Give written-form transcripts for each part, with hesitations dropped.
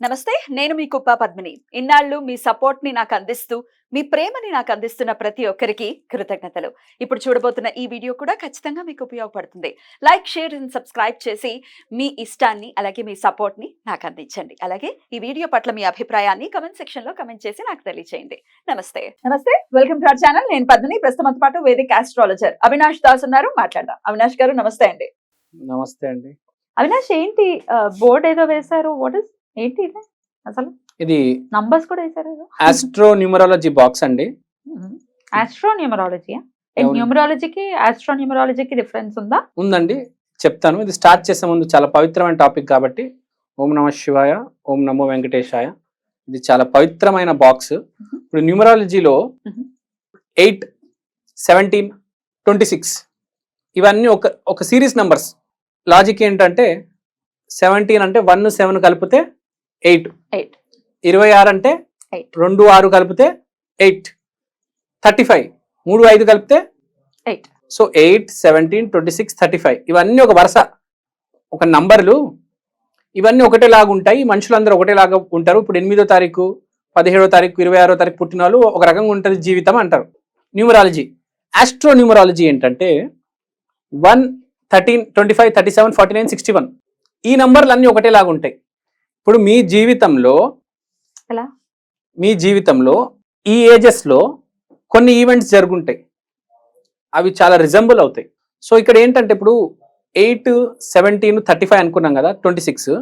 నమస్తే, నేను మీ కుప్ప పద్మిని. ఇన్నాళ్ళు మీ సపోర్ట్ ని నాకు అందిస్తూ, మీ ప్రేమని నాకు అందిస్తున్న ప్రతి ఒక్కరికి కృతజ్ఞతలు. ఇప్పుడు చూడబోతున్న ఈ వీడియో కూడా ఖచ్చితంగా మీకు ఉపయోగపడుతుంది. లైక్, షేర్ అండ్ సబ్స్క్రైబ్ చేసి మీ ఇష్టాన్ని అలాగే మీ సపోర్ట్ ని నాకు అందించండి. అలాగే ఈ వీడియో పట్ల మీ అభిప్రాయాన్ని కమెంట్ సెక్షన్ లో కమెంట్ చేసి నాకు తెలియజేయండి. నమస్తే. Welcome to our channel. నేను పద్మిని. ప్రస్తుతం పాటు వేదిక ఆస్ట్రాలజర్ అవినాష్ దాస్ ఉన్నారు. మాట్లాడదాం. అవినాష్ గారు నమస్తే అండి. నమస్తే అండి. అవినాష్, ఏంటి బోర్డ్ ఏదో వేశారు? వాట్ ఇస్ ఏంటి ఇది? అసలు ఇది నంబర్స్ కూడా వేశారు. ఆస్ట్రో న్యూమరాలజీ బాక్స్ అండి. Astro numerology. న్యూమరాలజీకి ఆస్ట్రో న్యూమరాలజీకి డిఫరెన్స్ ఉందా? ఉందండి, చెప్తాను. ఇది స్టార్ట్ చేసే ముందు చాలా పవిత్రమైన టాపిక్ కాబట్టి ఓం నమ శివాయ, ఓం నమో వెంకటేశాయ. ఇది చాలా పవిత్రమైన బాక్స్. ఇప్పుడు న్యూమరాలజీలో 8, 17, 26 ఇవన్నీ ఒక సిరీస్ నంబర్స్. లాజిక్ ఏంటంటే 17 అంటే 1, 7 కలిపితే 8, 26 అంటే 2, 6 కలిపితే 8, 35 3, 5 కలిపితే 8. సో 8, 17, 26, 35 ఇవన్నీ ఒక వరుస, ఒక నంబర్లు. ఇవన్నీ ఒకటేలాగా ఉంటాయి. మనుషులందరూ ఒకటేలాగా ఉంటారు. ఇప్పుడు 8వ తారీఖు, 17వ తారీఖు, 26వ తారీఖు పుట్టిన వాళ్ళు ఒక రకంగా ఉంటుంది జీవితం అంటారు. న్యూమరాలజీ, ఆస్ట్రో న్యూమరాలజీ ఏంటంటే 1, 13, 25, 37, 49, 61 ఈ నంబర్లు అన్నీ ఒకటేలాగా ఉంటాయి. ఇప్పుడు మీ జీవితంలో ఈ ఏజెస్ లో కొన్ని ఈవెంట్స్ జరుగుంటాయి, అవి చాలా రిజంబుల్ అవుతాయి. సో ఇక్కడ ఏంటంటే ఇప్పుడు 8, 17, 35 అనుకున్నాం కదా, 26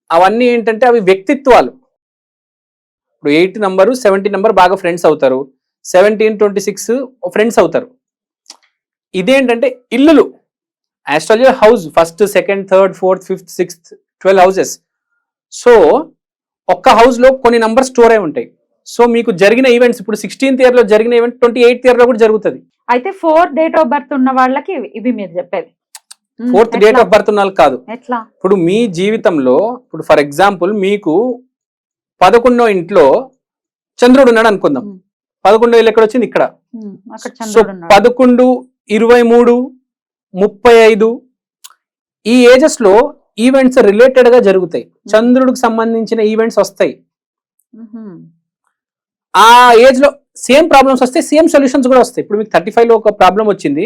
అవన్నీ ఏంటంటే అవి వ్యక్తిత్వాలు. ఇప్పుడు 8 నంబరు 17 నంబర్ బాగా ఫ్రెండ్స్ అవుతారు, 17, 26 ఫ్రెండ్స్ అవుతారు. ఇదేంటంటే ఇల్లులు. Astrology house, 1st, 2nd, 3rd, 4th, 5th, 6th, 12 houses. So ఒక్క హౌస్ లో కొన్ని నంబర్ స్టోర్ అయి ఉంటాయి. సో మీకు జరిగిన ఈవెంట్స్, ఇప్పుడు 16th ఇయర్ లో జరిగిన ఈవెంట్ 28th ఇయర్ లో కూడా జరుగుతుంది. అయితే 4th డేట్ ఆఫ్ బర్త్ ఉన్న వాళ్ళకి ఇవి మీరు చెప్పేది. 4th డేట్ ఆఫ్ బర్త్ ఉన్న వాళ్ళకి కాదు. ఎట్లా? ఇప్పుడు మీ జీవితంలో, ఇప్పుడు ఫర్ ఎగ్జాంపుల్ మీకు 11వ ఇంట్లో చంద్రుడు ఉన్నాడు అనుకుందాం. 11వ ఇల్లు ఎక్కడ వచ్చింది? ఇక్కడ. సో 11, 23, 35 ఈ ఏజెస్ లో ఈవెంట్స్ రిలేటెడ్ గా జరుగుతాయి. చంద్రుడికి సంబంధించిన ఈవెంట్స్ వస్తాయి. ఆ ఏజ్ లో సేమ్ ప్రాబ్లమ్స్ వస్తాయి, సేమ్ సొల్యూషన్స్ కూడా వస్తాయి. ఇప్పుడు మీకు 35 లో ఒక ప్రాబ్లం వచ్చింది,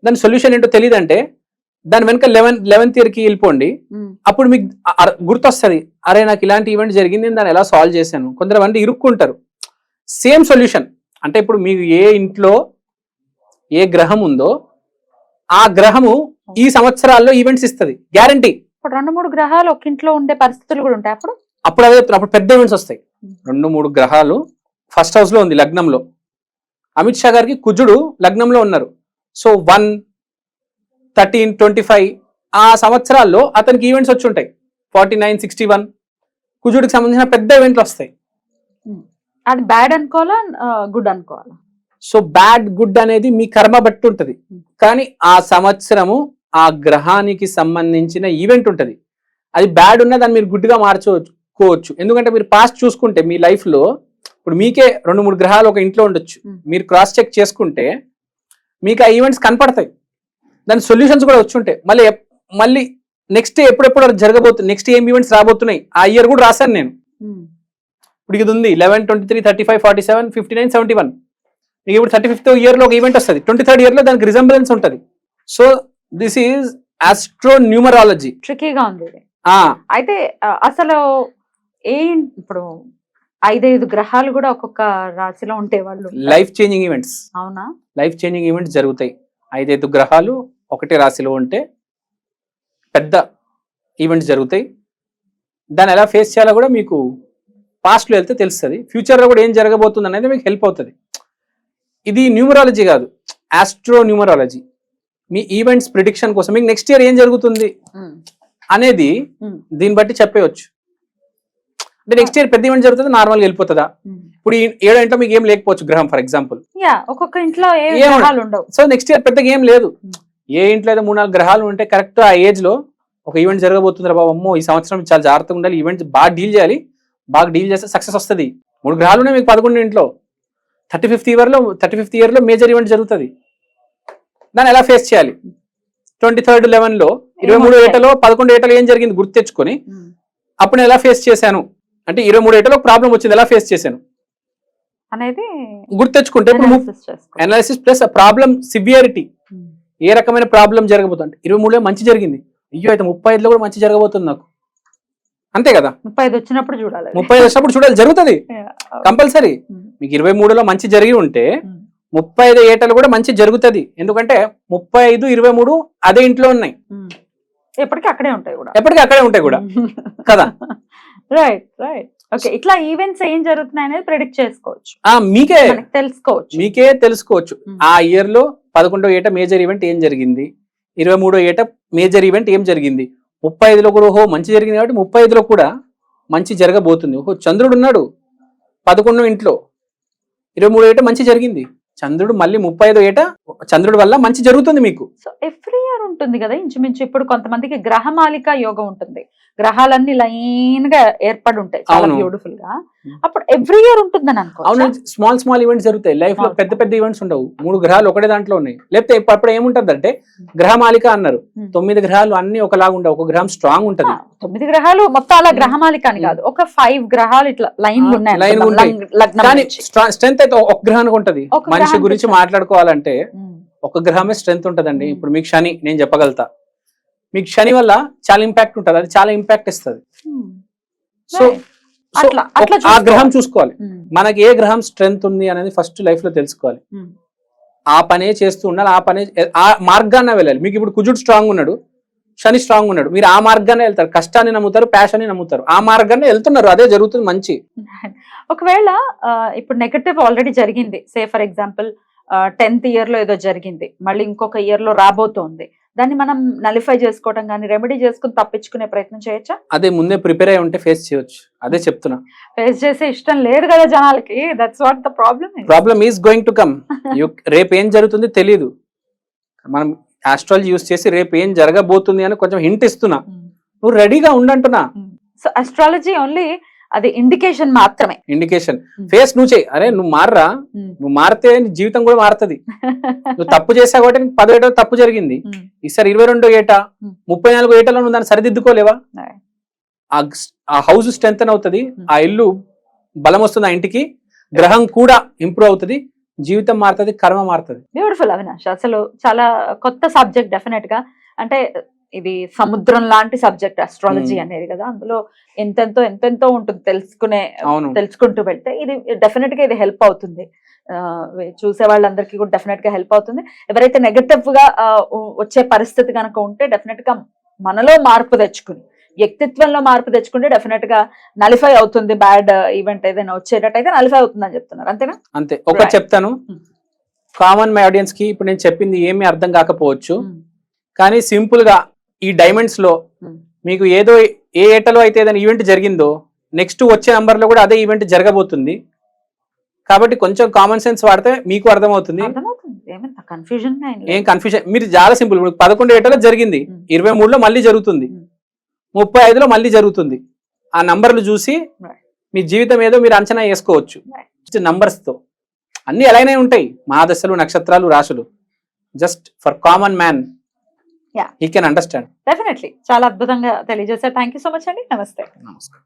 దాని సొల్యూషన్ ఏంటో తెలియదంటే దాని వెనక 11th ఇయర్ కి వెళ్ళిపోండి. అప్పుడు మీకు గుర్తొస్తుంది, అరే నాకు ఇలాంటి ఈవెంట్ జరిగింది, నేను దాన్ని ఎలా సాల్వ్ చేశాను. కొందరు ఇరుక్కుంటారు. Same solution. అంటే ఇప్పుడు మీకు ఏ ఇంట్లో ఏ గ్రహం ఉందో ఆ గ్రహము ఈ సంవత్సరాల్లో ఈవెంట్స్ ఇస్తుంది, గ్యారంటీ. ఇప్పుడు 2-3 గ్రహాలు ఒక ఇంట్లో ఉండే పరిస్థితులు కూడా ఉంటాయి. అప్పుడు పెద్ద ఈవెంట్స్ వస్తాయి. 2-3 గ్రహాలు ఫస్ట్ హౌస్ లో ఉంది, లగ్నంలో. అమిత్ షా గారికి కుజుడు లగ్నంలో ఉన్నారు. సో 1, 13, 25 ఆ సంవత్సరాల్లో అతనికి ఈవెంట్స్ వచ్చి ఉంటాయి. 49, 61 కుజుడికి సంబంధించిన పెద్ద ఈవెంట్లు వస్తాయి. అది బ్యాడ్ అనుకోవాలా, గుడ్ అనుకోవాలా? సో బ్యాడ్ గుడ్ అనేది మీ కర్మ బట్టి ఉంటది, కానీ ఆ సంవత్సరము ఆ గ్రహానికి సంబంధించిన ఈవెంట్ ఉంటది. అది బ్యాడ్ ఉన్నా దాన్ని మీరు గుడ్ గా మార్చుకోవచ్చు. ఎందుకంటే మీరు పాస్ట్ చూసుకుంటే మీ లైఫ్ లో ఇప్పుడు మీకే 2-3 గ్రహాలు ఒక ఇంట్లో ఉండొచ్చు. మీరు క్రాస్ చెక్ చేసుకుంటే మీకు ఆ ఈవెంట్స్ కనపడతాయి, దాని సొల్యూషన్స్ కూడా వచ్చి ఉంటాయి. మళ్ళీ నెక్స్ట్ ఎప్పుడెప్పుడు జరగబోతుంది, నెక్స్ట్ ఏం ఈవెంట్స్ రాబోతున్నాయి ఆ ఇయర్ కూడా రాశాను నేను. ఇప్పుడు ఇది ఉంది 11, 23, 35, 47, 59, 71. ఇప్పుడు 35th ఇయర్ లో ఒక ఈవెంట్ వస్తుంది, 23rd ఇయర్ లో దానికి రిజంబులెన్స్ ఉంటుంది. So this is astro numerology. ట్రికీగా ఉంది. అయితే అసలు ఇప్పుడు 5 గ్రహాలు కూడా ఒక్కొక్క రాశిలో ఉంటే వాళ్ళు లైఫ్ చేంజింగ్ ఈవెంట్స్. అవునా? లైఫ్ చేంజింగ్ ఈవెంట్స్ జరుగుతాయి. 5 గ్రహాలు ఒకటే రాశిలో ఉంటే పెద్ద ఈవెంట్స్ జరుగుతాయి. దాన్ని ఎలా ఫేస్ చేయాలో కూడా మీకు పాస్ట్ లో వెళ్తే తెలుస్తుంది. ఫ్యూచర్ లో కూడా ఏం జరగబోతుంది అనేది మీకు హెల్ప్ అవుతుంది. ఇది న్యూమరాలజీ కాదు, ఆస్ట్రో న్యూమరాలజీ. మీ ఈవెంట్స్ ప్రిడిక్షన్ కోసం మీకు నెక్స్ట్ ఇయర్ ఏం జరుగుతుంది అనేది దీన్ని బట్టి చెప్పవచ్చు. అంటే నెక్స్ట్ ఇయర్ పెద్ద ఈవెంట్ జరుగుతుంది, నార్మల్గా వెళ్ళిపోతుందా? ఇప్పుడు 7వ ఇంట్లో మీకు ఏం లేకపోవచ్చు గ్రహం, ఫర్ ఎగ్జాంపుల్. ఒక్కొక్క ఇంట్లో సో నెక్స్ట్ ఇయర్ పెద్దగా ఏం లేదు. ఏ ఇంట్లో అయితే 3-4 గ్రహాలు ఉంటే కరెక్ట్ ఆ ఏజ్ లో ఒక ఈవెంట్ జరగబోతుంది. బాబు అమ్మో ఈ సంవత్సరం చాలా జాగ్రత్తగా ఉండాలి, ఈవెంట్ బాగా డీల్ చేయాలి, బాగా డీల్ చేస్తే సక్సెస్ వస్తుంది. 3 గ్రహాలు ఉన్నాయి మీకు 11 ఇంట్లో. 35th ఇయర్ లో మేజర్ ఈవెంట్ జరుగుతుంది. దాన్ని ఎలా ఫేస్ చేయాలి? 23rd 11 లో 23 ఏటలో 11 ఏటలో ఏం జరిగింది గుర్తు తెచ్చుకొని అప్పుడు నేను ఎలా ఫేస్ చేశాను అంటే 23 ఏటలో ప్రాబ్లం వచ్చింది, ఎలా ఫేస్ చేశాను అనేది గుర్తెచ్చుకుంటే ఇప్పుడు analysis చేసుకో. అనాలిసిస్ ప్లస్ ప్రాబ్లం సివియారిటీ, ఏ రకమైన ప్రాబ్లం జరగబోతుంది. 23లో మంచి జరిగింది, అయ్యో అయితే 35లో కూడా మంచి జరగబోతుంది నాకు, అంతే కదా. 35 వచ్చినప్పుడు చూడాలి. 35 వచ్చినప్పుడు చూడాలి, జరుగుతుంది కంపల్సరీ. మీకు 23లో మంచి జరిగి ఉంటే 35 ఏటలు కూడా మంచి జరుగుతుంది. ఎందుకంటే 35, 23 అదే ఇంట్లో ఉన్నాయి, ఎప్పటికీ అక్కడే ఉంటాయి కూడా, ఎప్పటికీ అక్కడే ఉంటాయి కూడా కదా. Right right. ఓకే, ఇట్లా ఈవెంట్స్ ఏం జరుగుతున్నాయి అనేది ప్రెడిక్ట్ చేసుకోవచ్చు, మీకే మనకి తెలుసుకోవచ్చు. మీకే తెలుసుకోవచ్చు. ఆ ఇయర్ లో 11వ ఏట మేజర్ ఈవెంట్ ఏం జరిగింది, 23వ ఏట మేజర్ ఈవెంట్ ఏం జరిగింది, 35లో కూడా ఓహో మంచి జరిగింది కాబట్టి 35లో కూడా మంచి జరగబోతుంది. ఓహో చంద్రుడు ఉన్నాడు 11 ఇంట్లో, 23 ఏట మంచి జరిగింది, చంద్రుడు మళ్ళీ 35 ఏట చంద్రుడి వల్ల మంచి జరుగుతుంది మీకు. సో ఎవ్రీ ఇయర్ ఉంటుంది కదా ఇంచుమించు. ఇప్పుడు కొంతమందికి గ్రహమాలిక యోగం ఉంటుంది, గ్రహాలన్నీ లైన్ గా ఏర్పడి ఉంటాయి చాలా అవును. బ్యూటిఫుల్ గా, అప్పుడు ఎవ్రీ ఇయర్ ఉంటుందని అవును, అనుకో. స్మాల్ ఈవెంట్స్ జరుగుతాయి లైఫ్ లో, Small, పెద్ద పెద్ద ఈవెంట్స్ ఉండవు. 3 గ్రహాలు ఒకటే దాంట్లో ఉన్నాయి. లేకపోతే అప్పుడు ఏముంటది అంటే గ్రహమాలిక అన్నారు, 9 గ్రహాలు అన్ని ఒకలాగా ఉండవు, ఒక గ్రహం స్ట్రాంగ్ ఉంటది. 9 గ్రహాలు మొత్తం అలా గ్రహమాలిక అని కాదు, ఒక 5 గ్రహాలు ఇట్లా లైన్ ఉన్నాయి లైన్ అనుకుందాం, ఉంటాయి. లగ్నం కానీ నుంచి. స్ట్రెంత్ అయితే ఒక గ్రహానికి ఉంటది. ఒక మనిషి గ్రహానికి గురించి ఉంటుంది. మాట్లాడుకోవాలంటే ఒక గ్రహమే స్ట్రెంత్ ఉంటదండి. ఇప్పుడు మీకు శని నేను చెప్పగలుగుతా, మీకు శని వల్ల చాలా ఇంపాక్ట్ ఉంటది, అది చాలా ఇంపాక్ట్ ఇస్తుంది. సో అట్లా అట్లా ఆ గ్రహం చూసుకోవాలి. చూసుకోవాలి, మనకి ఏ గ్రహం స్ట్రెంత్ ఉంది అనేది ఫస్ట్ లైఫ్ లో తెలుసుకోవాలి. ఆ పనే చేస్తూ ఉండాలి, ఆ పనే ఆ మార్గాన్ని వెళ్ళాలి. మీకు ఇప్పుడు కుజుడు స్ట్రాంగ్ ఉన్నాడు, శని స్ట్రాంగ్ ఉన్నాడు, మీరు ఆ మార్గాన్ని వెళ్తారు, కష్టాన్ని నమ్ముతారు, ప్యాషన్ నమ్ముతారు, ఆ మార్గాన్ని వెళ్తున్నారు, అదే జరుగుతుంది మంచి. ఒకవేళ ఇప్పుడు నెగటివ్ ఆల్రెడీ జరిగింది, say for example 10th year లో ఏదో జరిగింది, మళ్ళీ ఇంకొక ఇయర్ లో రాబోతోంది, దాన్ని మనం నలిఫై చేసుకోవడం కానీ రెమెడీ చేసుకుని తప్పించుకునే ప్రయత్నం చేయొచ్చా? అదే ముందే ప్రిపేర్ అయి ఉంటే ఫేస్ చేయొచ్చు, అదే చెప్తున్నా. ఫేస్ చేసే ఇష్టం లేదు కదా జనాలకి, that's what the problem. Problem is going to come. రేపు ఏం జరుగుతుంది తెలియదు, మనం ఆస్ట్రాలజీ యూస్ చేసి రేపు ఏం జరగబోతుంది అని కొంచెం హింట్ ఇస్తున్నా, నువ్వు రెడీగా ఉండంటున్నా. సో అస్ట్రాలజీ ఓన్లీ అది ఇండికేషన్ మాత్రమే. ఇండికేషన్ ఫేస్ నువ్వు చేయి, అరే నువ్వు మారరా, నువ్వు మారితే నీ జీవితం కూడా మారుతుంది. నువ్వు తప్పు చేసావు కాబట్టి నీకు 10 ఏటలో తప్పు జరిగింది, ఈసారి 22 ఏట 34 ఏటలో నువ్వు దాన్ని సరిదిద్దుకోలేవా? ఆ హౌస్ స్ట్రెంత్ అవుతుంది, ఆ ఇల్లు బలం వస్తుంది, ఆ ఇంటికి గ్రహం కూడా ఇంప్రూవ్ అవుతుంది, జీవితం మారుతుంది, కర్మ మారుతుంది. బ్యూటిఫుల్ అవినాష్, అసలు చాలా కొత్త సబ్జెక్ట్ డెఫినెట్ గా. అంటే ఇది సముద్రం లాంటి సబ్జెక్ట్ అస్ట్రాలజీ అనేది కదా, అందులో ఎంతెంతో ఉంటుంది తెలుసుకుంటూ వెళ్తే ఇది డెఫినెట్ గా ఇది హెల్ప్ అవుతుంది, చూసే వాళ్ళందరికీ కూడా డెఫినెట్ గా హెల్ప్ అవుతుంది. ఎవరైతే నెగటివ్ గా వచ్చే పరిస్థితి కనుక ఉంటే డెఫినెట్ గా మనలో మార్పు తెచ్చుకుని, వ్యక్తిత్వంలో మార్పు తెచ్చుకుంటే డెఫినెట్ గా నలిఫై అవుతుంది. బ్యాడ్ ఈవెంట్ ఏదైనా వచ్చేటట్టయితే నలిఫై అవుతుంది అని చెప్తున్నారు, అంతేనా? అంతే. ఒకటి చెప్తాను, కామన్ మై ఆడియన్స్ కి ఇప్పుడు నేను చెప్పింది ఏమీ అర్థం కాకపోవచ్చు, కానీ సింపుల్ గా ఈ డైమండ్స్ లో మీకు ఏదో ఏ ఏటలో అయితే ఏదైనా ఈవెంట్ జరిగిందో నెక్స్ట్ వచ్చే నంబర్ లో కూడా అదే ఈవెంట్ జరగబోతుంది. కాబట్టి కొంచెం కామన్ సెన్స్ వాడితే మీకు అర్థమవుతుంది. ఏం కన్ఫ్యూజన్, మీరు చాలా సింపుల్. ఇప్పుడు 11 ఏటలో జరిగింది, 23లో మళ్ళీ జరుగుతుంది, 35లో మళ్ళీ జరుగుతుంది. ఆ నంబర్లు చూసి మీ జీవితం ఏదో మీరు అంచనా వేసుకోవచ్చు నంబర్స్ తో. అన్ని ఎలాగనే ఉంటాయి, మహాదశలు, నక్షత్రాలు, రాశులు. Just for common man he can understand. Definitely చాలా అద్భుతంగా తెలియజేశారు. థ్యాంక్ యూ సో మచ్ అండి. నమస్తే. నమస్కారం.